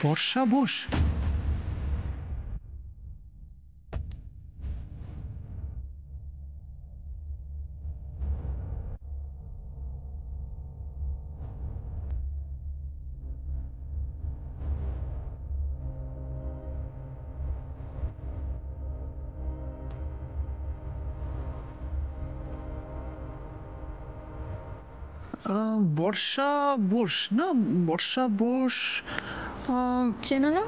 বর্ষা বোস? বর্ষা বোস না? বর্ষা বোস চেনো না?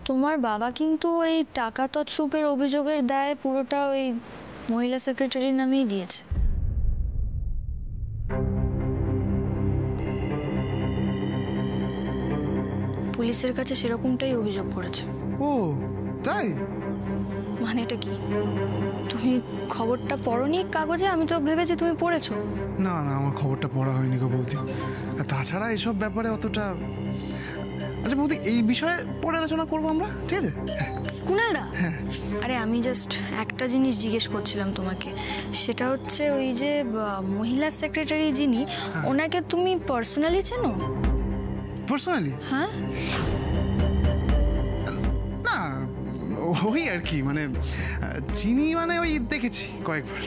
তোমার বাবা কিন্তু ওই টাকা তছরূপের অভিযোগের দায় পুরোটা ওই মহিলা সেক্রেটারির নামেই দিয়েছে। পুলিশের কাছে সেরকমটাই অভিযোগ করেছে। ও তাই? মানে এটা কি, তুমি খবরটা পড়োনি কাগজে? আমি তো ভেবেছি তুমি পড়েছো। না না, আমার খবরটা পড়া হয়নি গো বৌদি। তাছাড়া এসব ব্যাপারে অতটা। আচ্ছা বৌদি, এই বিষয়ে পরে আলোচনা করবো আমরা, ঠিক আছে? কুনালদা, আরে আমি জাস্ট একটা জিনিস জিজ্ঞেস করছিলাম তোমাকে। সেটা হচ্ছে ওই যে মহিলা সেক্রেটারি যিনি, ওনাকে তুমি পার্সোনালি চেনো? পার্সোনালি? হ্যাঁ। না, ওই আর কি, মানে চিনি, মানে ওই দেখেছি কয়েকবার।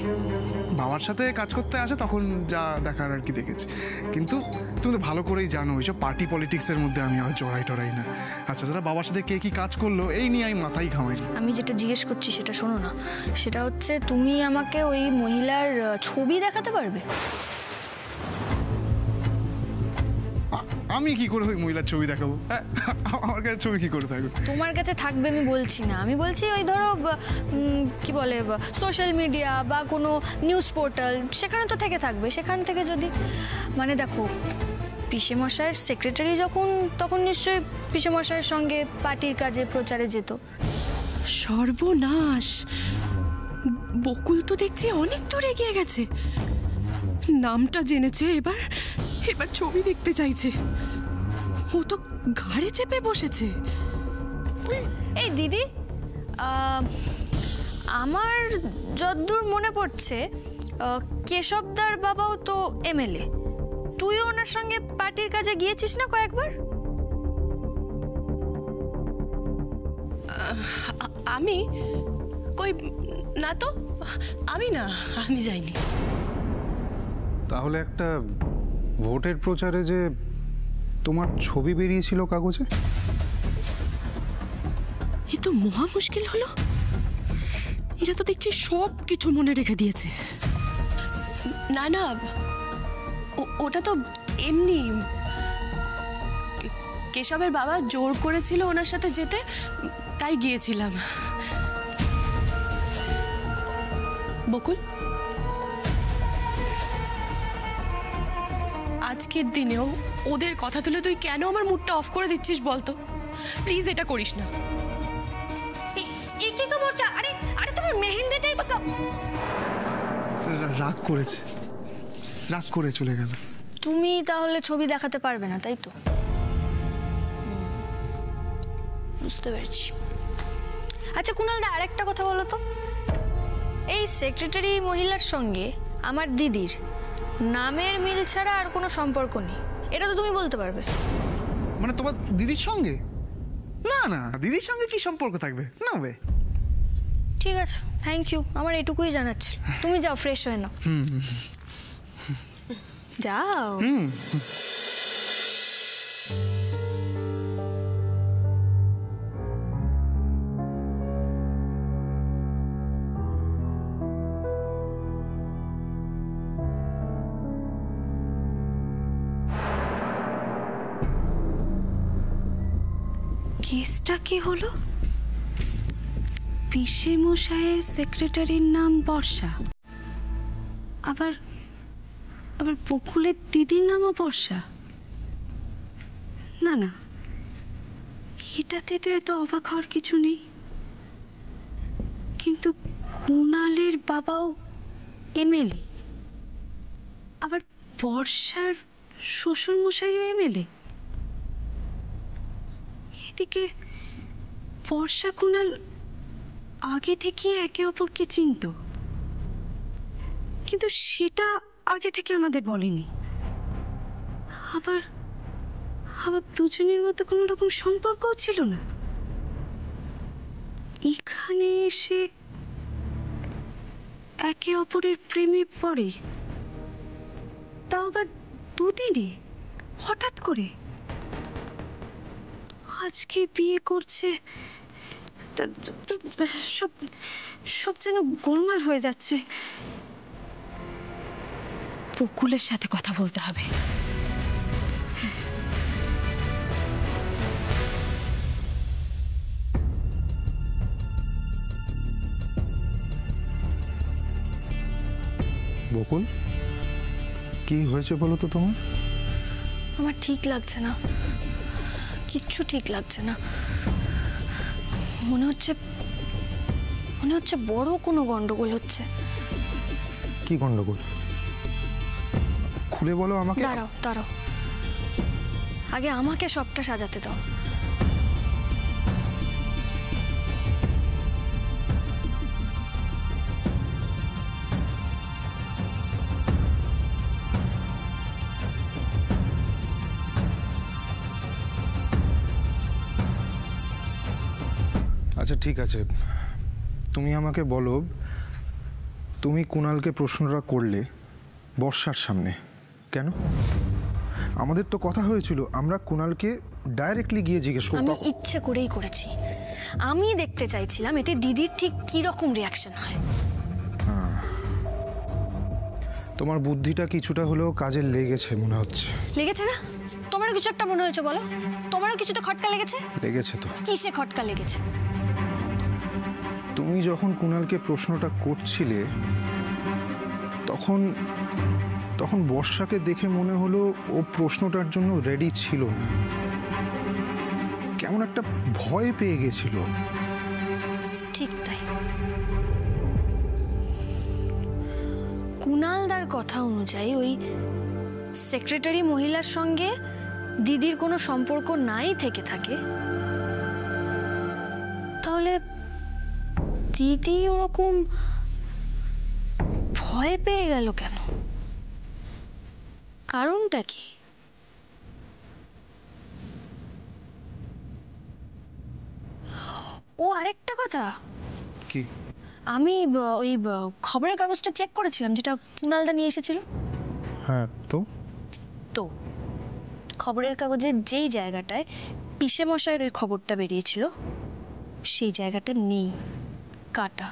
বাবার সাথে কাজ করতে আসে তখন যা দেখার আর কি দেখেছি। কিন্তু তুমি তো ভালো করেই জানো ওইসব পার্টি পলিটিক্সের মধ্যে আমি আর জড়াই না। আচ্ছা, যারা বাবার সাথে কে কি কাজ করলো এই নিয়ে আমি মাথাই ঘামাই না। আমি যেটা জিজ্ঞেস করছি সেটা শোনো না। সেটা হচ্ছে তুমি আমাকে ওই মহিলার ছবি দেখাতে পারবে? আমি কি করে ওই মহিলার ছবি দেখাবো? আমার কাছে ছবি কি করে থাকবে? তোমার কাছে থাকবে আমি বলছি না, আমি বলছি ওই ধরো কি বলে সোশ্যাল মিডিয়া বা কোনো নিউজ পোর্টাল, সেখানে তো থেকে থাকবে। সেখান থেকে যদি, মানে দেখো, পিসেমশাইয়ের সেক্রেটারি যখন, তখন নিশ্চয়ই পিসেমশাইয়ের সঙ্গে পার্টির কাজে প্রচারে যেত। সর্বনাশ! বকুল তো দেখছি অনেক দূর এগিয়ে গেছে। নামটা জেনেছে, এবার এবার ছবি দেখতে চাইছে। ও তো ঘাড়ে চেপে বসেছে। এই দিদি, আমার যতদূর মনে পড়ছে কেশবদার বাবাও তো এমএলএ। তুইও ওনার সঙ্গে পার্টির কাজে গিয়েছিস না কয়েকবার? আমি কই না তো, আমি যাইনি। তাহলে একটা ভোটের প্রচারে যে তোমার ছবি বেরিয়েছিল কাগজে, এ তো মহা মুশকিল হলো। এরা তো দেখছি সব কিছু মনে রেখে দিয়েছে। না না, ওটা তো এমনি কেশবের বাবা জোর করেছিল ওনার সাথে যেতে, তাই গিয়েছিলাম। বকুল, আজকের দিনেও ওদের কথা তুলে তুই কেন আমার মুডটা অফ করে দিচ্ছিস বলতো? প্লিজ এটা করিস না। কি খবর? আরে আরে তোমার মেহেন্দিটাই তো রাগ করেছে, রাগ করে চলে গেল। তুমি তাহলে ছবি দেখাতে পারবে না, তাই তো? বুঝতে পেরেছি। আচ্ছা কুনালদা, আরেকটা কথা বলো তো, এই সেক্রেটারি মহিলার সঙ্গে আমার দিদির নামের মিল ছাড়া আর কোনো সম্পর্ক নেই, এটা তো তুমি বলতে পারবে? মানে তোমার দিদির সঙ্গে? না না, দিদির সঙ্গে কি সম্পর্ক থাকবে? না বে। ঠিক আছে, থ্যাংক ইউ, আমার এটুকুই জানাচ্ছিল। তুমি যাও, ফ্রেশ হয়ে নাও। যাও। কেসটা কি হলো? পিসে মশাইয়ের সেক্রেটারির নাম বর্ষা, আবার আবার বকুলের দিদির নামও বর্ষা। না না, এটাতে তো এত অবাক হওয়ার কিছু নেই। কিন্তু কুণালের বাবাও এমএলএ, আবার বর্ষার শ্বশুর মশাইও এমএলএ। এদিকে বর্ষা কুণাল আগে থেকে একে অপরকে চিনত, কিন্তু সেটা আগে থেকে আমাদের বলেনি। আবার আবার দুজনের মধ্যে কোনো রকম সম্পর্কও ছিল না। এখানে এসে একে অপরের প্রেমে পড়ে, তাও আবার দুদিনে, হঠাৎ করে। আজকে বিয়ে করছে, সব সব যেন গোলমাল হয়ে যাচ্ছে। বকুলের সাথে কথা বলতে হবে। বকুল, কি হয়েছে বলো তো তোমার? আমার ঠিক লাগছে না, কিচ্ছু ঠিক লাগছে না। মনে হচ্ছে বড় কোনো গন্ডগোল হচ্ছে। কি গন্ডগোল? খুলে বলো আমাকে। দাঁড়াও, আগে আমাকে সবটা সাজাতে দাও। আচ্ছা ঠিক আছে, তুমি আমাকে বলো, তুমি কুণালকে প্রশ্নটা করলে বর্ষার সামনে কেন? আমাদের তো কথা হয়েছিল আমরা কুণালকে ডাইরেক্টলি গিয়ে জিজ্ঞেস করব। আমি ইচ্ছে করেই করেছি। আমি দেখতে চাইছিলাম এতে দিদির ঠিক কি রকম রিয়াকশন হয়। তোমার বুদ্ধিটা কিছুটা হলেও কাজে লেগেছে মনে হচ্ছে। লেগেছে না? তোমারও কিছু একটা মনে হয়েছে বলো? তোমারও কিছু তো খটকা লেগেছে? লেগেছে তো। কিসে খটকা লেগেছে? তুমি যখন কুণালকে প্রশ্নটা করছিলে তখন বর্ষাকে দেখে মনে হলো ও প্রশ্নটার জন্য রেডি ছিল না, কেমন একটা ভয় পেয়ে গেছিল। ঠিক তাই। কুণালদার কথা অনুযায়ী ওই সেক্রেটারি মহিলার সঙ্গে দিদির কোনো সম্পর্ক নাই থেকে থাকে, তাহলে দিদি ওরকম ভয় পেয়ে গেল কেন? কারণটা কি? ও আরেকটা কথা, কি? আমি ওই খবরের কাগজটা চেক করেছিলাম যেটা কুণালদা নিয়ে এসেছিল। হ্যাঁ, তো খবরের কাগজের যেই জায়গাটায় পিসে মশাইয়ের ওই খবরটা বেরিয়েছিল সেই জায়গাটা নেই, কাটা।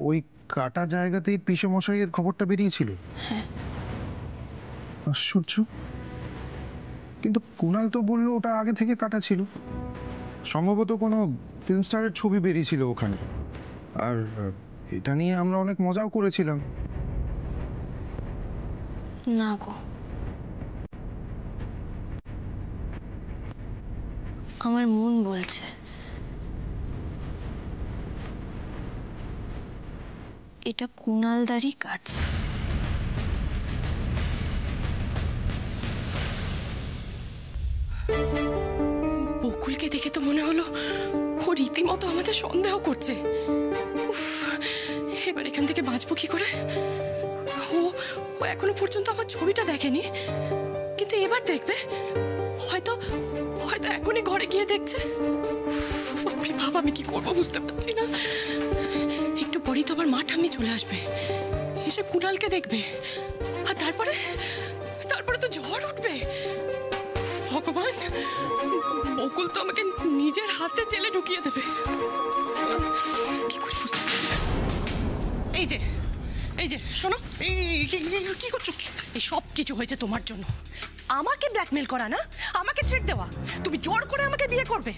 ওই কাটা জায়গাতেই পিসে মশাইয়ের খবরটা বেরিয়েছিল? হ্যাঁ। আশ্চর্য, কিন্তু কুণাল তো বললো ওটা আগে থেকে কাটা ছিল। সম্ভবত কোনো ফিল্ম স্টারের ছবি বেরিয়েছিল ওখানে, আর এটা নিয়ে আমরা অনেক মজাও করেছিলাম। না গো, আমার মন বলছে এটা কুণালদারই কাজ। বকুলকে দেখে তো মনে হলো ও রীতিমতো আমাদের সন্দেহ করছে। উফ, এবার এখান থেকে বাঁচবো কি করে? ও এখনো পর্যন্ত আমার ছবিটা দেখেনি, কিন্তু এবার দেখবে। হয়তো এখনই ঘরে গিয়ে দেখছে। বাবা, আমি কি করবো বুঝতে পারছি না। একটু পরেই তো আবার মা ঠাম্মি চলে আসবে, এসে কুণালকে দেখবে, আর তারপরে তো ঝড় উঠবে। ভগবান, বকুল তো আমাকে নিজের হাতে জেলে ঢুকিয়ে দেবে। কি করে বুঝতে পারছি না। এই যে শোনো, কি করছো? এই সব কিছু হয়েছে তোমার জন্য। আমাকে ব্ল্যাকমেল করা না, আমাকে ট্রিট দেওয়া। তুমি জোর করে আমাকে বিয়ে করবে।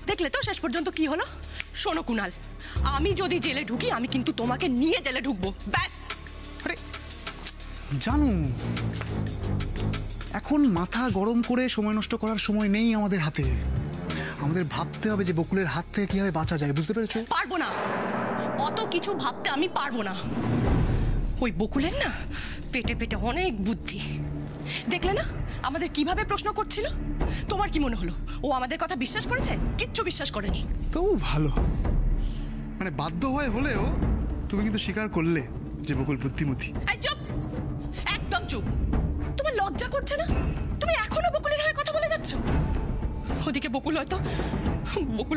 দেখলে তো শেষ পর্যন্ত কি হলো। শোনো কুণাল, আমি যদি জেলে ঢুকি আমি কিন্তু তোমাকে নিয়ে জেলে ঢুকবো, ব্যাস। আরে জানো, এখন মাথা গরম করে সময় নষ্ট করার সময় নেই আমাদের হাতে। আমাদের ভাবতে হবে যে বকুলের হাত থেকে কিভাবে বাঁচা যায়, বুঝতে পেরেছো? পারবো না, অত কিছু ভাবতে আমি পারবো না। ওই বকুলের না পেটে পেটে অনেক বুদ্ধি। দেখলে না আমাদের কিভাবে প্রশ্ন করছিল? তোমার কি মনে হলো ও আমাদের কথা বিশ্বাস করেছে? কিচ্ছু বিশ্বাস করেনি। তবু ভালো, মানে বাধ্য হলেও তুমি কিন্তু স্বীকার করলে যে বকুল বুদ্ধিমতী। এই চুপ, একদম চুপ। তোমার লজ্জা করছে না? তুমি করেছো? ওদিকে বকুল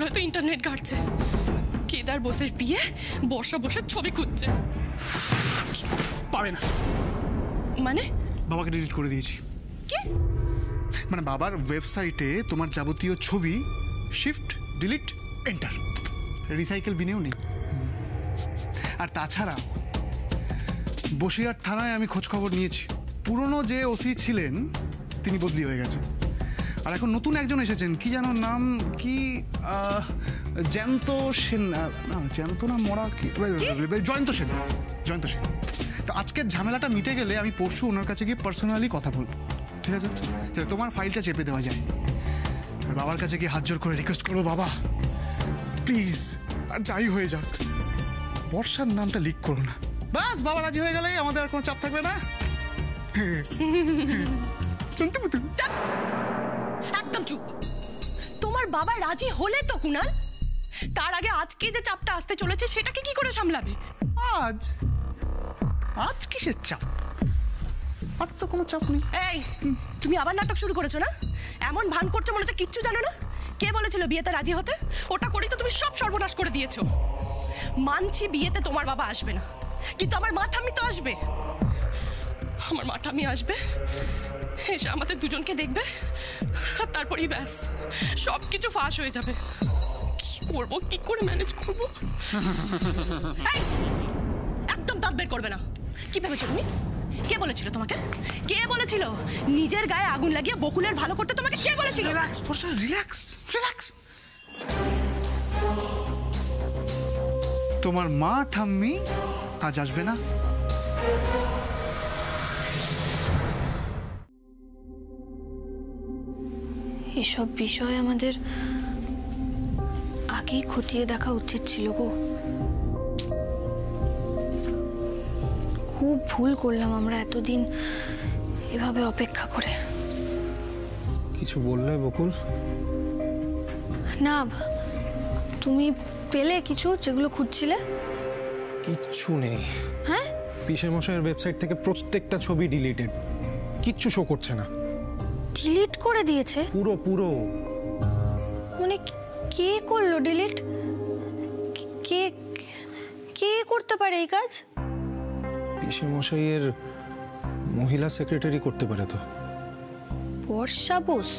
হয়তো ইন্টারনেট ঘাটছে, কেদার বোসের বিয়ে বর্ষা বসে ছবি খুঁজছে। পারে না, মানে বাবাকে ডিলিট করে দিয়েছি। কি? মানে বাবার ওয়েবসাইটে তোমার যাবতীয় ছবি শিফট ডিলিট এন্টার, রিসাইকেল বিনেও নেই। আর তাছাড়া বসিরহাট থানায় আমি খোঁজ খবর নিয়েছি, পুরনো যে ওসি ছিলেন তিনি বদলি হয়ে গেছেন, আর এখন নতুন একজন এসেছেন, কি যেন নাম, কি জ্যান্ত সেন, না জ্যান্ত না মরা, কি জয়ন্ত সেন। জয়ন্ত সেন। তো আজকের ঝামেলাটা মিটে গেলে আমি পরশু ওনার কাছে গিয়ে পার্সোনালি কথা বলবো, ঠিক আছে? যাতে তোমার ফাইলটা চেপে দেওয়া যায়। আর বাবার কাছে গিয়ে হাত জোর করে রিকোয়েস্ট করবো, বাবা প্লিজ, আর যাই হয়ে যাক বর্ষার নামটা লিক করো না। বাস বাবা রাজি হয়ে গেলেই আমাদের আর কোনো চাপ থাকবে না। একদম চুপ। তোমার বাবা রাজি হলে তো কুনাল, তার আগে আজকে যে চাপটা আসতে চলেছে সেটাকে কি করে সামলাবে? আজ আজ কিসের চাপ? আজ তো কোনো চাপ নেই। এই, তুমি আবার নাটক শুরু করেছো না? এমন ভান করছো মনে হচ্ছে কিচ্ছু জানো না। কে বলেছিল বিয়েতে রাজি হতে? ওটা করেই তো তুমি সব সর্বনাশ করে দিয়েছো। মানছি বিয়েতে তোমার বাবা আসবে না, কিন্তু আমার মা ঠাম্মি তো আসবে। আমার মা ঠাম্মি আসবে, এসে আমাদের দুজনকে দেখবে, আর তারপরেই ব্যাস সব কিছু ফাঁস হয়ে যাবে। কি করবো, কি করে ম্যানেজ করবো? এই, একদম দাঁত বের করবে না। কি ভেবেছো তুমি? কে বলেছিল তোমাকে? কে বলেছিল নিজের গায়ে আগুন লাগিয়ে বকুলের ভালো করতে? তোমাকে কে বলেছিল? রিল্যাক্স বর্ষা, রিল্যাক্স রিল্যাক্স। তোমার মা ঠাম্মি আজ আসবে না। এসব বিষয় আমাদের আগেই খতিয়ে দেখা উচিত ছিল গো। খুব ভুল করলাম আমরা এতদিন এভাবে অপেক্ষা করে। কিছু বললে বকুল? না, তুমি পেলে কিছু যেগুলো খুঁজছিলে? কিচ্ছু নেই। হ্যাঁ, পিসে মশাইয়ের ওয়েবসাইট থেকে প্রত্যেকটা ছবি ডিলিটেড, কিচ্ছু শো করছে না। ডিলিট করে দিয়েছে? পুরো পুরো। মানে কে করলো ডিলিট? কে কে করতে পারে এই কাজ? পিসে মশাইয়ের মহিলা সেক্রেটারি করতে পারে তো। বর্ষা বোস?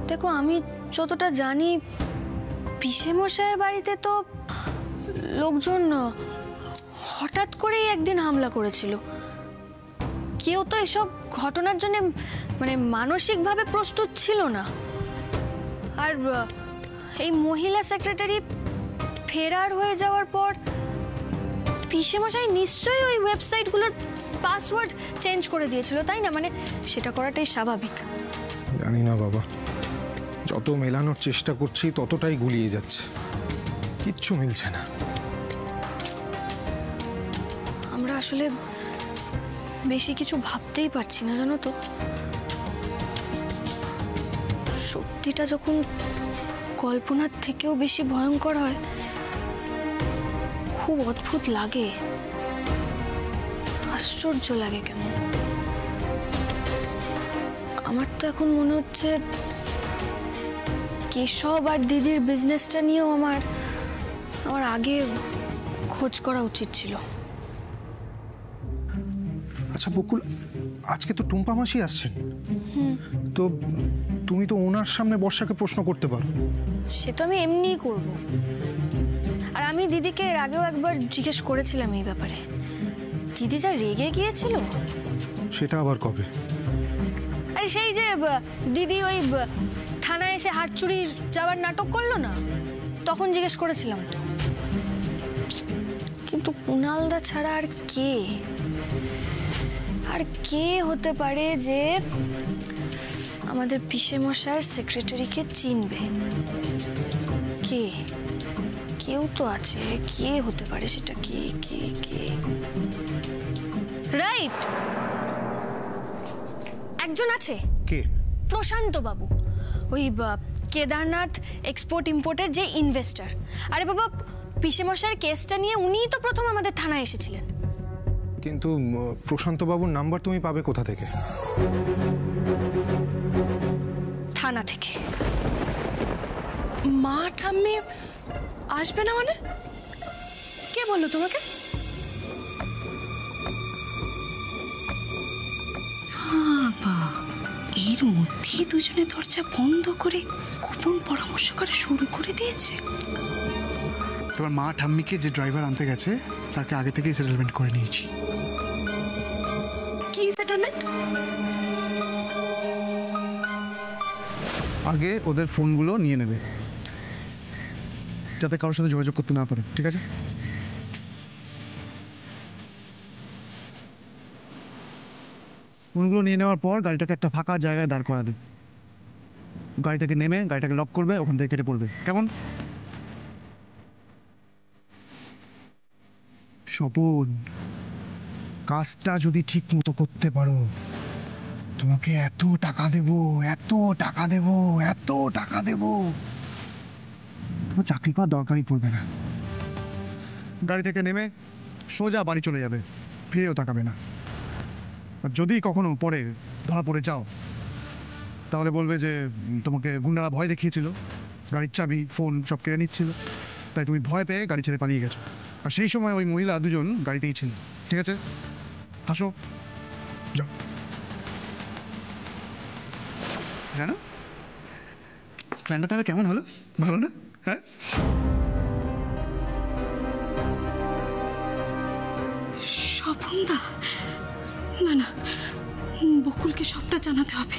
দেখো, আমি যতটা জানি পিসে মশাইয়ের বাড়িতে তো লোকজন হঠাৎ করেই একদিন হামলা করেছিল। কেউ তো এসব ঘটনার জন্য মানে মানসিকভাবে প্রস্তুত ছিল না। আর এই মহিলা সেক্রেটারি ফেরার হয়ে যাওয়ার পর পিসে মশাই নিশ্চয়ই ওই ওয়েবসাইটগুলোর পাসওয়ার্ড চেঞ্জ করে দিয়েছিল, তাই না? মানে সেটা করাটাই স্বাভাবিক। জানি না বাবা, যত মেলানোর চেষ্টা করছি ততটাই গুলিয়ে যাচ্ছে, কিচ্ছু মিলছে না। আমরা আসলে বেশি কিছু ভাবতেই পারছি না, জানো তো। সত্যিটা যখন কল্পনার থেকেও বেশি ভয়ঙ্কর হয়, খুব অদ্ভুত লাগে, আশ্চর্য লাগে কেমন। আমার তো এখন মনে হচ্ছে কেশব আর দিদির বিজনেসটা নিয়েও আমার আগে খোঁজ করা উচিত ছিল। আচ্ছা বকুল, আজকে তো টুম্পা মাসি আসছেন, তো তুমি তো ওনার সামনে বর্ষাকে প্রশ্ন করতে পারো। সে তো আমি এমনিই করব। আর আমি দিদিকে এর আগেও একবার জিজ্ঞেস করেছিলাম এই ব্যাপারে। দিদি যা রেগে গিয়েছিল। সেটা আবার কবে? আরে সেই যে দিদি ওই থানায় এসে হাত চুরি যাওয়ার নাটক করলো না, তখন জিজ্ঞেস করেছিলাম তো। কিন্তু কুণালদা ছাড়া আর কে হতে পারে যে আমাদের পিসে মশাইয়ের সেক্রেটারিকে চিনবে? কেউ তো আছে, কে হতে পারে সেটা? কে রাইট, একজন আছে। কে? প্রশান্ত বাবু, ওই কেদারনাথ এক্সপোর্ট ইম্পোর্টের যে ইনভেস্টর। আরে বাবা, পিসে মশাইয়ের কেসটা নিয়ে উনিই তো প্রথম আমাদের থানায় এসেছিলেন। কিন্তু প্রশান্তবাবুর নাম্বার তুমি পাবে কোথা থেকে? থানা থেকে। মা ঠাম্মি আসবে না মানে? কে বললো তোমাকে? বাবা, এর মধ্যেই দুজনে দরজা বন্ধ করে গোপন পরামর্শ করা শুরু করে দিয়েছে। তোমার মা ঠাম্মিকে যে ড্রাইভার আনতে গেছে তাকে আগে থেকেই সেটেলমেন্ট করে নিয়েছি। কি সেটেলমেন্ট? আগে ওদের ফোনগুলো নিয়ে নেবে, যাতে কারোর সাথে যোগাযোগ করতে না পারে, ঠিক আছে? ফোনগুলো নিয়ে নেওয়ার পর গাড়িটাকে একটা ফাঁকা জায়গায় দাঁড় করা দেবে। গাড়ি থেকে নেমে গাড়িটাকে লক করবে, ওখান থেকে কেটে পড়বে, কেমন? স্বপন, কাজটা যদি ঠিক মতো করতে পারো তোমাকে এত টাকা দেবো, এত টাকা দেবো, এত টাকা দেবো, তোমার চাকরি পাওয়ার দরকারই পড়বে না। গাড়ি থেকে নেমে সোজা বাড়ি চলে যাবে, ফিরেও তাকাবে না। আর যদি কখনো পরে ধরা পড়ে যাও তাহলে বলবে যে তোমাকে গুন্ডারা ভয় দেখিয়েছিল, গাড়ির চাবি ফোন সব কেড়ে নিচ্ছিল, তাই তুমি ভয় পেয়ে গাড়ি ছেড়ে পালিয়ে গেছো। আর সেই সময় ওই মহিলা দুজন গাড়িতেই ছিল, ঠিক আছে? হাসো, যাও। জানো প্ল্যানটা তাহলে কেমন হলো? ভালো না? হ্যাঁ, স্বপনদা, না না, বকুলকে সবটা জানাতে হবে।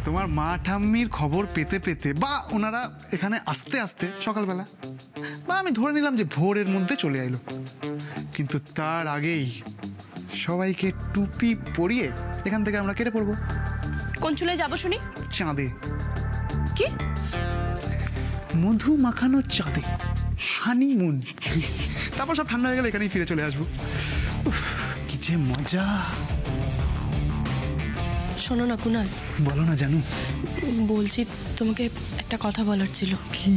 তোমার মা ঠাম্মির খবর পেতে পেতে বা ওনারা এখানে আসতে আসতে সকালবেলা, বা আমি ধরে নিলাম যে ভোরের মধ্যে চলে এলো, কিন্তু তার আগেই সবাইকে টুপি পরিয়ে এখান থেকে আমরা কেটে পড়বো। কোন চুলে যাবো শুনি? চাঁদে। কি? মধু মাখানো চাঁদে, হানিমুন। তারপর সব ঠান্ডা হয়ে গেলে এখানেই ফিরে চলে আসবো। উফ, কি যে মজা। শোনো না কুনাল, বলো না জানু। বলছি তোমাকে একটা কথা বলার ছিল। কি?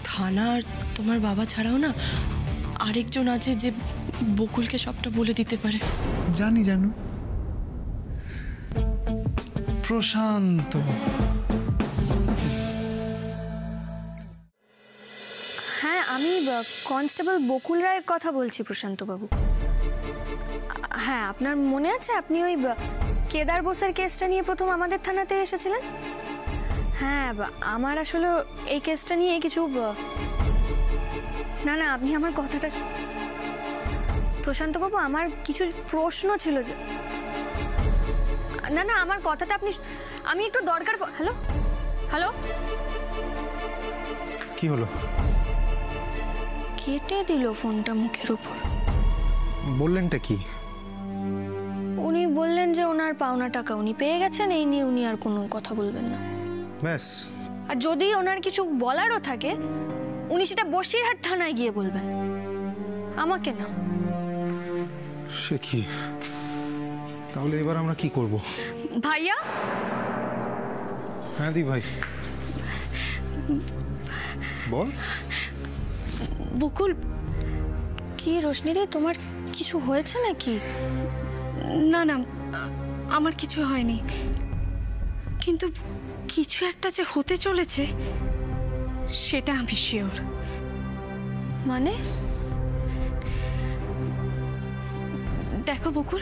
থানা আর তোমার বাবা ছাড়াও না আরেকজন আছে যে বকুলকে সবটা বলে দিতে পারে। জানি জানু, প্রশান্ত। হ্যাঁ, আমি কনস্টেবল বকুল রায়ের কথা বলছি, প্রশান্তবাবু। হ্যাঁ, আপনার মনে আছে আপনি ওই কেদার বোসের কেসটা নিয়ে প্রথম আমাদের থানাতে এসেছিলেন? হ্যাঁ, আমার আসলে এই কেসটা নিয়ে কিছু না না, আপনি আমার কথাটা, প্রশান্তবাবু, আমার কিছু প্রশ্ন ছিল যে, না না, আমার কথাটা আপনি, আমি একটু দরকার। হ্যালো হ্যালো, কি হলো? কেটে দিল ফোনটা মুখের উপর। বললেনটা কি? উনি বললেন যে ওনার পাওনা টাকা উনি পেয়ে গেছেন, এই নিয়ে উনি আর কোনো কথা বলবেন না। ব্যাস? আর যদি ওনার কিছু বলারও থাকে উনি সেটা বসিরহাট থানায় গিয়ে বলবেন, আমাকে না। সে কি? তাহলে এবার আমরা কি করব? ভাইয়া, হ্যাঁ দি ভাই, বল। বকুল, কি রোশনি রে, তোমার কিছু হয়েছে নাকি? না না, আমার কিছু হয়নি, কিন্তু কিছু একটা যে হতে চলেছে সেটা আমি শিওর। মানে? দেখো বকুল,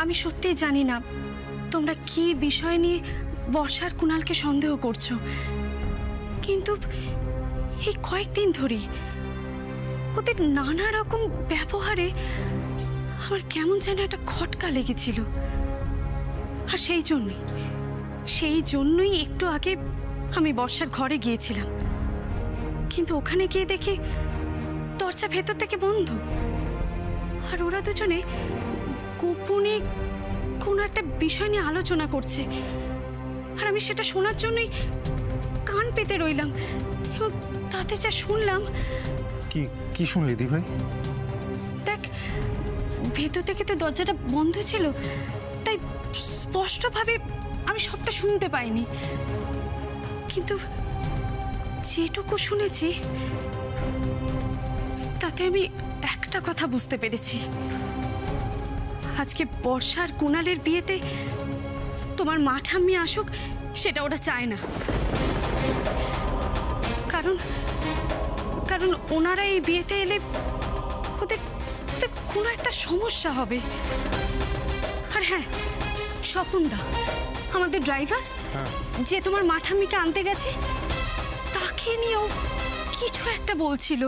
আমি সত্যিই জানি না তোমরা কি বিষয় নিয়ে বর্ষার কুণালকে সন্দেহ করছো, কিন্তু এই কয়েকদিন ধরেই ওদের নানা রকম ব্যবহারে আমার কেমন যেন একটা খটকা লেগেছিল। আর সেই জন্যই একটু আগে আমি বর্ষার ঘরে গিয়েছিলাম, কিন্তু ওখানে গিয়ে দেখি দরজা ভেতর থেকে বন্ধ, আর ওরা দুজনে গোপনে কোনো একটা বিষয় নিয়ে আলোচনা করছে। আর আমি সেটা শোনার জন্যই কান পেতে রইলাম, এবং তাতে যা শুনলাম। কি কি শুনলি দি ভাই? দেখ, ভেতর থেকে তো দরজাটা বন্ধ ছিল, তাই স্পষ্টভাবে আমি সবটা শুনতে পাইনি, কিন্তু যেটুকু শুনেছি তাতে আমি একটা কথা বুঝতে পেরেছি, আজকে বর্ষা আর কুণালের বিয়েতে তোমার মা ঠাম্মি আসুক সেটা ওরা চায় না। কারণ কারণ ওনারা এই বিয়েতে এলে ওদের ওদের কোনো একটা সমস্যা হবে। আর হ্যাঁ, স্বপনদা আমাদের ড্রাইভার যে তোমার মা ঠাম্মিকে আনতে গেছে, তাকে নিয়েও কিছু একটা বলছিল।